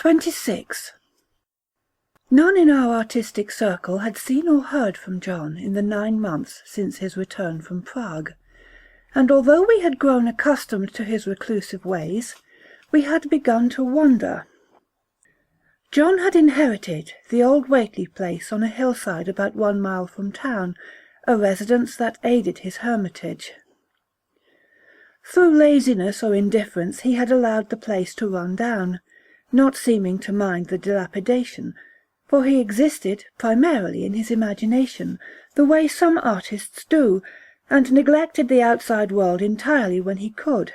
26. None in our artistic circle had seen or heard from John in the 9 months since his return from Prague, and although we had grown accustomed to his reclusive ways, we had begun to wonder. John had inherited the old Whately place on a hillside about 1 mile from town, a residence that aided his hermitage. Through laziness or indifference he had allowed the place to run down, not seeming to mind the dilapidation, for he existed primarily in his imagination, the way some artists do, and neglected the outside world entirely when he could.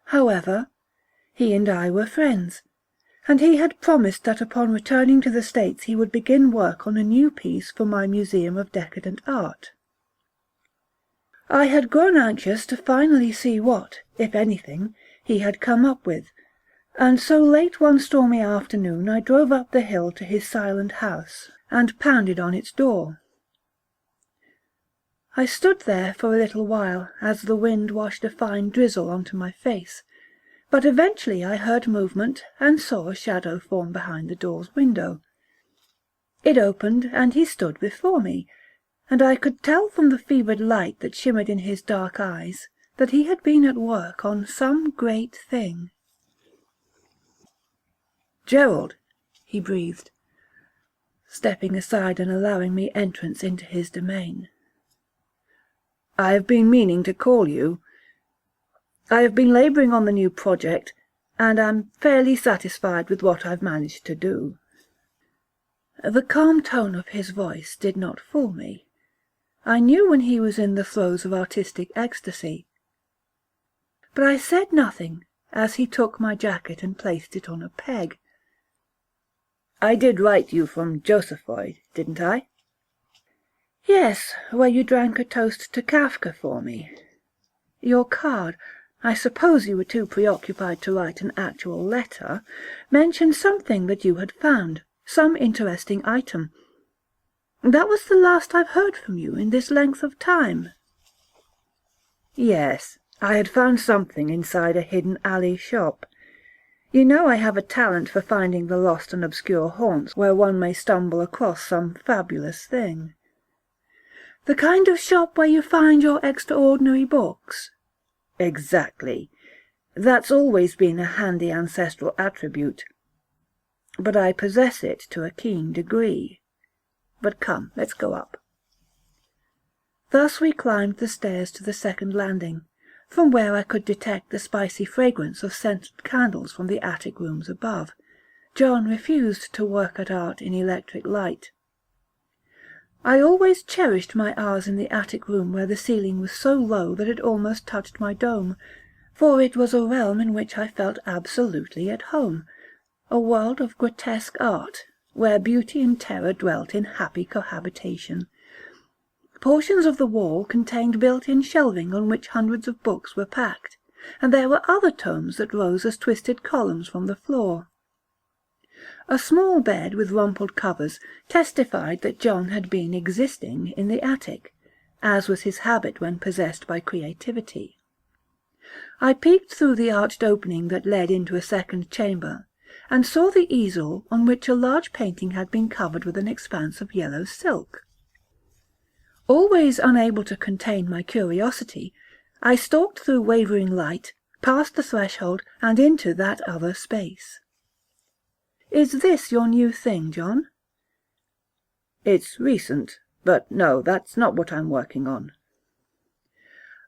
However, he and I were friends, and he had promised that upon returning to the States he would begin work on a new piece for my Museum of Decadent Art. I had grown anxious to finally see what, if anything, he had come up with, and so late one stormy afternoon I drove up the hill to his silent house, and pounded on its door. I stood there for a little while, as the wind washed a fine drizzle onto my face, but eventually I heard movement and saw a shadow form behind the door's window. It opened, and he stood before me, and I could tell from the fevered light that shimmered in his dark eyes that he had been at work on some great thing. "Gerald," he breathed, stepping aside and allowing me entrance into his domain. "I have been meaning to call you. I have been labouring on the new project, and am fairly satisfied with what I've managed to do." The calm tone of his voice did not fool me. I knew when he was in the throes of artistic ecstasy. But I said nothing as he took my jacket and placed it on a peg. "I did write you from Josephoid, didn't I?" "Yes, where you drank a toast to Kafka for me. Your card, I suppose you were too preoccupied to write an actual letter, mentioned something that you had found, some interesting item. That was the last I've heard from you in this length of time." "Yes, I had found something inside a hidden alley shop. You know I have a talent for finding the lost and obscure haunts where one may stumble across some fabulous thing." "The kind of shop where you find your extraordinary books?" "Exactly. That's always been a handy ancestral attribute. But I possess it to a keen degree. But come, let's go up." Thus we climbed the stairs to the second landing, from where I could detect the spicy fragrance of scented candles from the attic rooms above. John refused to work at art in electric light. I always cherished my hours in the attic room where the ceiling was so low that it almost touched my dome, for it was a realm in which I felt absolutely at home, a world of grotesque art, where beauty and terror dwelt in happy cohabitation. Portions of the wall contained built-in shelving on which hundreds of books were packed, and there were other tomes that rose as twisted columns from the floor. A small bed with rumpled covers testified that John had been existing in the attic, as was his habit when possessed by creativity. I peeked through the arched opening that led into a second chamber, and saw the easel on which a large painting had been covered with an expanse of yellow silk. Always unable to contain my curiosity, I stalked through wavering light, past the threshold, and into that other space. "Is this your new thing, John?" "It's recent, but no, that's not what I'm working on."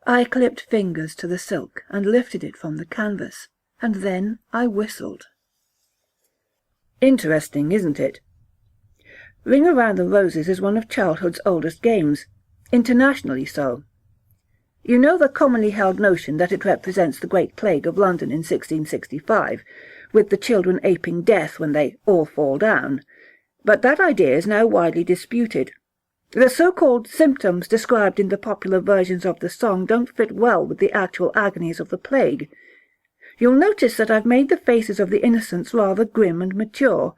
I clipped fingers to the silk and lifted it from the canvas, and then I whistled. "Interesting, isn't it? Ring Around the Roses is one of childhood's oldest games, internationally so. You know the commonly held notion that it represents the Great Plague of London in 1665, with the children aping death when they all fall down. But that idea is now widely disputed. The so-called symptoms described in the popular versions of the song don't fit well with the actual agonies of the plague. You'll notice that I've made the faces of the innocents rather grim and mature,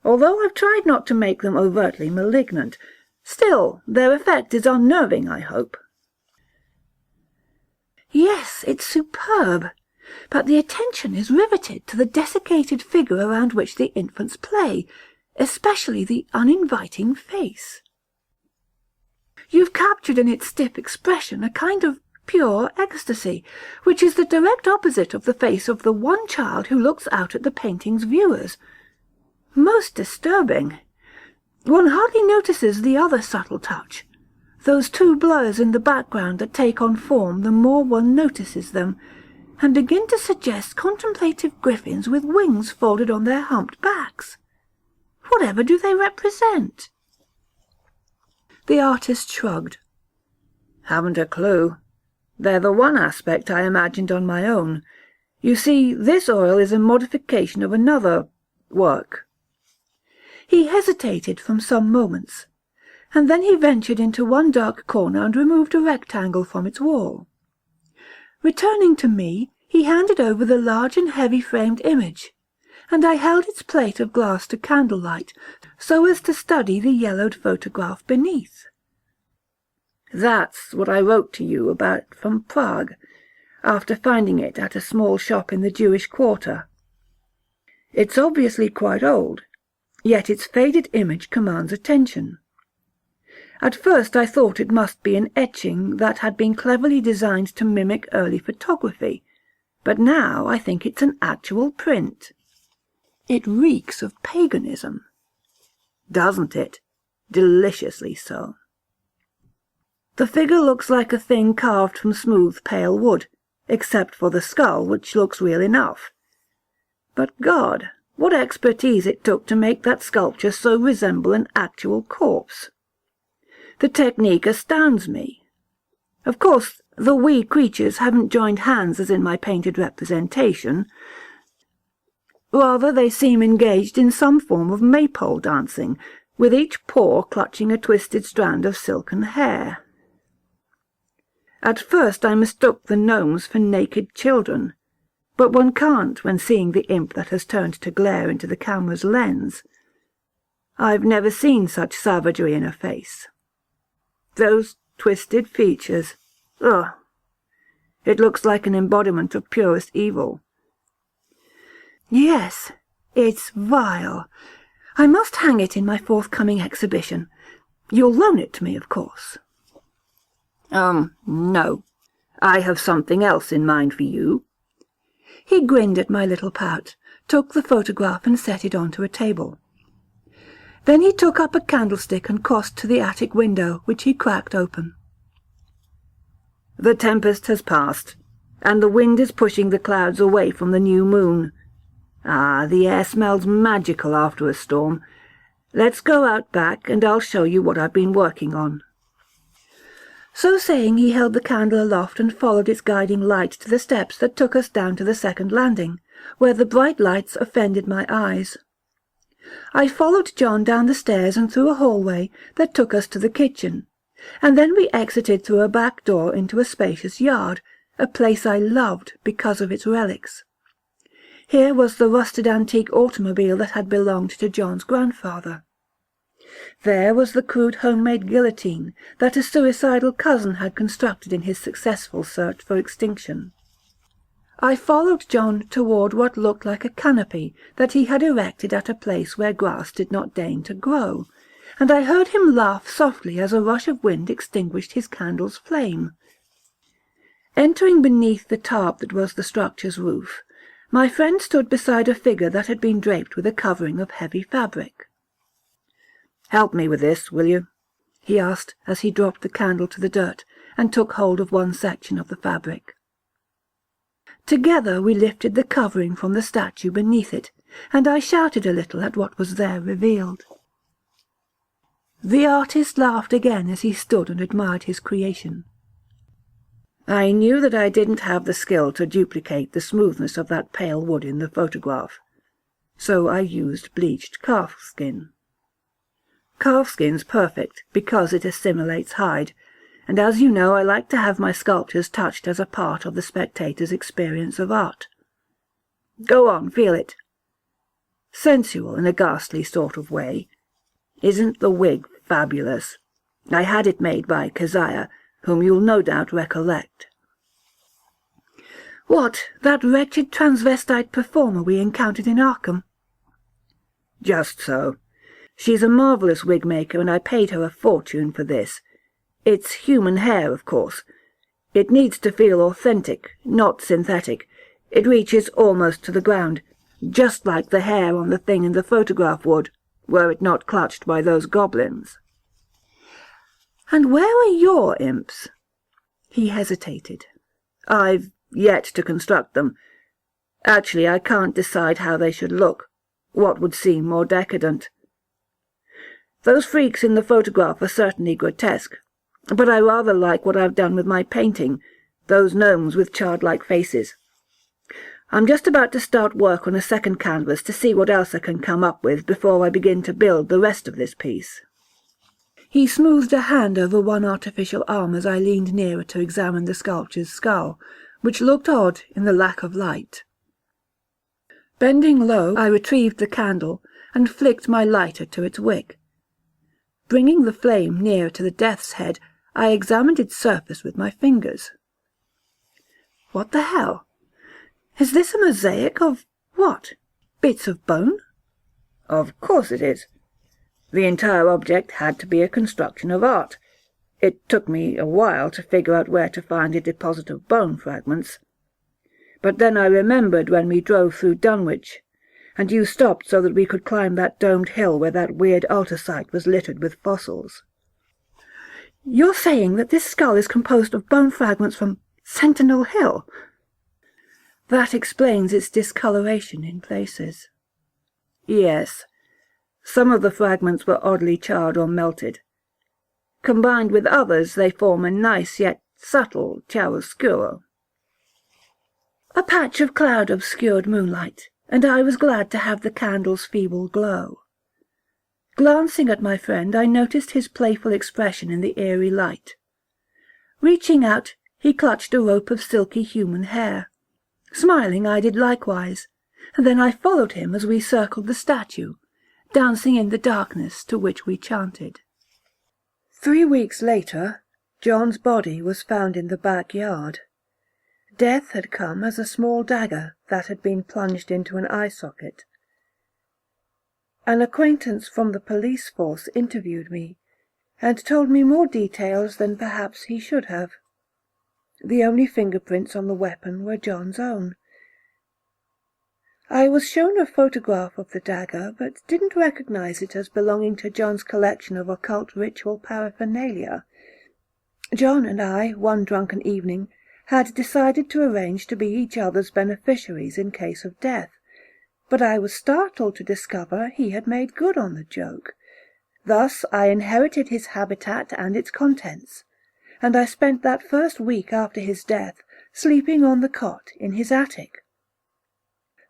although I've tried not to make them overtly malignant. Still, their effect is unnerving, I hope." "Yes, it's superb. but the attention is riveted to the desiccated figure around which the infants play, especially the uninviting face. You've captured in its stiff expression a kind of pure ecstasy, which is the direct opposite of the face of the one child who looks out at the painting's viewers. Most disturbing. One hardly notices the other subtle touch, those two blurs in the background that take on form the more one notices them, and begin to suggest contemplative griffins with wings folded on their humped backs. Whatever do they represent? The artist shrugged. Haven't a clue. They're the one aspect I imagined on my own. You see, this oil is a modification of another work. He hesitated from some moments, and then he ventured into one dark corner and removed a rectangle from its wall. Returning to me, he handed over the large and heavy-framed image, and I held its plate of glass to candlelight so as to study the yellowed photograph beneath. That's what I wrote to you about from Prague, after finding it at a small shop in the Jewish quarter. It's obviously quite old, yet its faded image commands attention. At first I thought it must be an etching that had been cleverly designed to mimic early photography, but now I think it's an actual print. It reeks of paganism. Doesn't it? Deliciously so. The figure looks like a thing carved from smooth pale wood, except for the skull, which looks real enough. But God, what expertise it took to make that sculpture so resemble an actual corpse. The technique astounds me. Of course, the wee creatures haven't joined hands as in my painted representation. Rather, they seem engaged in some form of maypole dancing, with each paw clutching a twisted strand of silken hair. At first I mistook the gnomes for naked children, but one can't when seeing the imp that has turned to glare into the camera's lens. I've never seen such savagery in a face. Those twisted features. Ugh! It looks like an embodiment of purest evil. Yes, it's vile. I must hang it in my forthcoming exhibition. You'll loan it to me, of course. No. I have something else in mind for you. He grinned at my little pout, took the photograph and set it onto a table. Then he took up a candlestick and crossed to the attic window, which he cracked open. The tempest has passed, and the wind is pushing the clouds away from the new moon. Ah, the air smells magical after a storm. Let's go out back, and I'll show you what I've been working on. So saying, he held the candle aloft and followed its guiding light to the steps that took us down to the second landing, where the bright lights offended my eyes. I followed John down the stairs and through a hallway that took us to the kitchen, and then we exited through a back door into a spacious yard, a place I loved because of its relics. Here was the rusted antique automobile that had belonged to John's grandfather. There was the crude homemade guillotine that a suicidal cousin had constructed in his successful search for extinction. I followed John toward what looked like a canopy that he had erected at a place where grass did not deign to grow, and I heard him laugh softly as a rush of wind extinguished his candle's flame. Entering beneath the tarp that was the structure's roof, my friend stood beside a figure that had been draped with a covering of heavy fabric. "Help me with this, will you?" he asked as he dropped the candle to the dirt and took hold of one section of the fabric. Together we lifted the covering from the statue beneath it, and I shouted a little at what was there revealed. The artist laughed again as he stood and admired his creation. I knew that I didn't have the skill to duplicate the smoothness of that pale wood in the photograph, so I used bleached calfskin. Calfskin's perfect because it assimilates hide, and as you know I like to have my sculptures touched as a part of the spectator's experience of art. Go on, feel it. Sensual in a ghastly sort of way. Isn't the wig fabulous? I had it made by Keziah, whom you'll no doubt recollect. What, that wretched transvestite performer we encountered in Arkham? Just so. She's a marvellous wig maker, and I paid her a fortune for this. It's human hair, of course. It needs to feel authentic, not synthetic. It reaches almost to the ground, just like the hair on the thing in the photograph would, were it not clutched by those goblins. And where are your imps? He hesitated. I've yet to construct them. Actually, I can't decide how they should look, what would seem more decadent. Those freaks in the photograph are certainly grotesque, but I rather like what I've done with my painting, those gnomes with childlike faces. I'm just about to start work on a second canvas to see what else I can come up with before I begin to build the rest of this piece. He smoothed a hand over one artificial arm as I leaned nearer to examine the sculpture's skull, which looked odd in the lack of light. Bending low, I retrieved the candle and flicked my lighter to its wick. Bringing the flame near to the death's head, I examined its surface with my fingers. What the hell? Is this a mosaic of what? Bits of bone? Of course it is. The entire object had to be a construction of art. It took me a while to figure out where to find a deposit of bone fragments. But then I remembered when we drove through Dunwich, and you stopped so that we could climb that domed hill where that weird altar site was littered with fossils. You're saying that this skull is composed of bone fragments from Sentinel Hill? That explains its discoloration in places. Yes, some of the fragments were oddly charred or melted. Combined with others, they form a nice yet subtle chiaroscuro. A patch of cloud obscured moonlight, and I was glad to have the candle's feeble glow. Glancing at my friend, I noticed his playful expression in the eerie light. Reaching out, he clutched a rope of silky human hair. Smiling, I did likewise, and then I followed him as we circled the statue, dancing in the darkness to which we chanted. 3 weeks later, John's body was found in the backyard. Death had come as a small dagger that had been plunged into an eye socket. An acquaintance from the police force interviewed me, and told me more details than perhaps he should have. The only fingerprints on the weapon were John's own. I was shown a photograph of the dagger, but didn't recognize it as belonging to John's collection of occult ritual paraphernalia. John and I, one drunken evening, had decided to arrange to be each other's beneficiaries in case of death, but I was startled to discover he had made good on the joke. Thus I inherited his habitat and its contents, and I spent that first week after his death sleeping on the cot in his attic.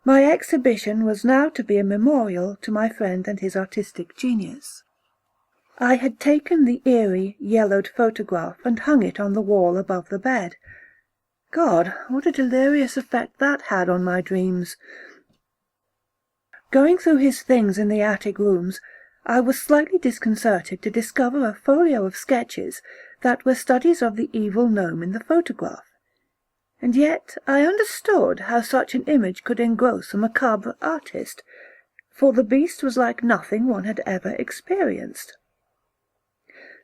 My exhibition was now to be a memorial to my friend and his artistic genius. I had taken the eerie, yellowed photograph and hung it on the wall above the bed. God, what a delirious effect that had on my dreams! Going through his things in the attic rooms, I was slightly disconcerted to discover a folio of sketches that were studies of the evil gnome in the photograph. And yet I understood how such an image could engross a macabre artist, for the beast was like nothing one had ever experienced.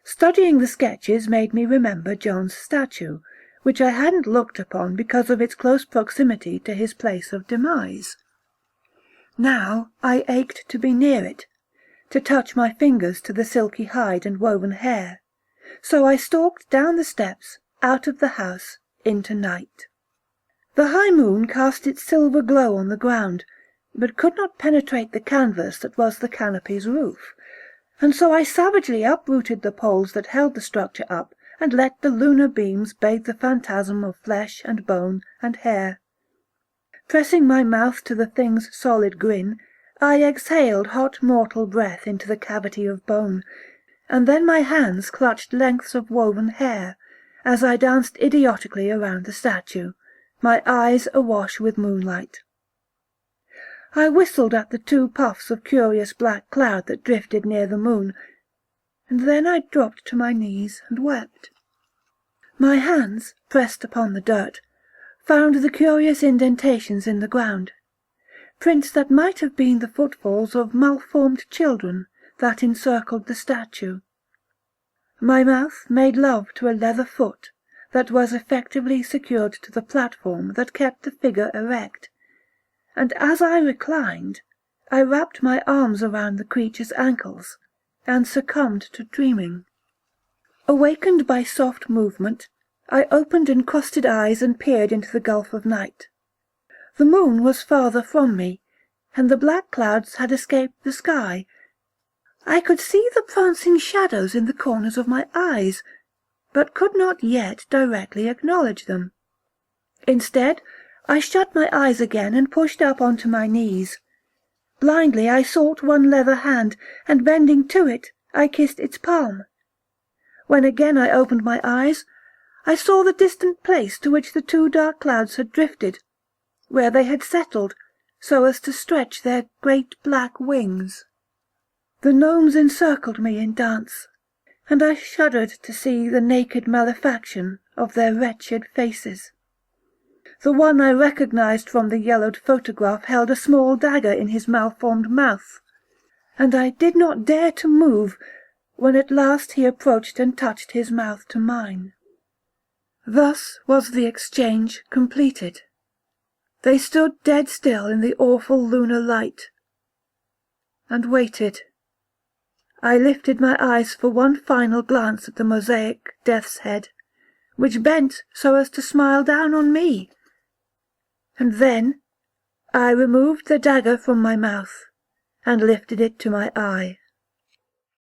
Studying the sketches made me remember John's statue, which I hadn't looked upon because of its close proximity to his place of demise. Now I ached to be near it, to touch my fingers to the silky hide and woven hair, so I stalked down the steps, out of the house, into night. The high moon cast its silver glow on the ground, but could not penetrate the canvas that was the canopy's roof, and so I savagely uprooted the poles that held the structure up and let the lunar beams bathe the phantasm of flesh and bone and hair. Pressing my mouth to the thing's solid grin, I exhaled hot mortal breath into the cavity of bone, and then my hands clutched lengths of woven hair, as I danced idiotically around the statue, my eyes awash with moonlight. I whistled at the 2 puffs of curious black cloud that drifted near the moon, and then I dropped to my knees and wept. My hands, pressed upon the dirt, found the curious indentations in the ground, prints that might have been the footfalls of malformed children that encircled the statue. My mouth made love to a leather foot that was effectively secured to the platform that kept the figure erect, and as I reclined, I wrapped my arms around the creature's ankles, and succumbed to dreaming. Awakened by soft movement, I opened encrusted eyes and peered into the gulf of night. The moon was farther from me, and the black clouds had escaped the sky. I could see the prancing shadows in the corners of my eyes, but could not yet directly acknowledge them. Instead, I shut my eyes again and pushed up onto my knees. Blindly I sought one leather hand, and bending to it, I kissed its palm. When again I opened my eyes, I saw the distant place to which the two dark clouds had drifted, where they had settled, so as to stretch their great black wings. The gnomes encircled me in dance, and I shuddered to see the naked malefaction of their wretched faces. The one I recognized from the yellowed photograph held a small dagger in his malformed mouth, and I did not dare to move when at last he approached and touched his mouth to mine. Thus was the exchange completed. They stood dead still in the awful lunar light, and waited. I lifted my eyes for one final glance at the mosaic death's head, which bent so as to smile down on me, and then I removed the dagger from my mouth and lifted it to my eye.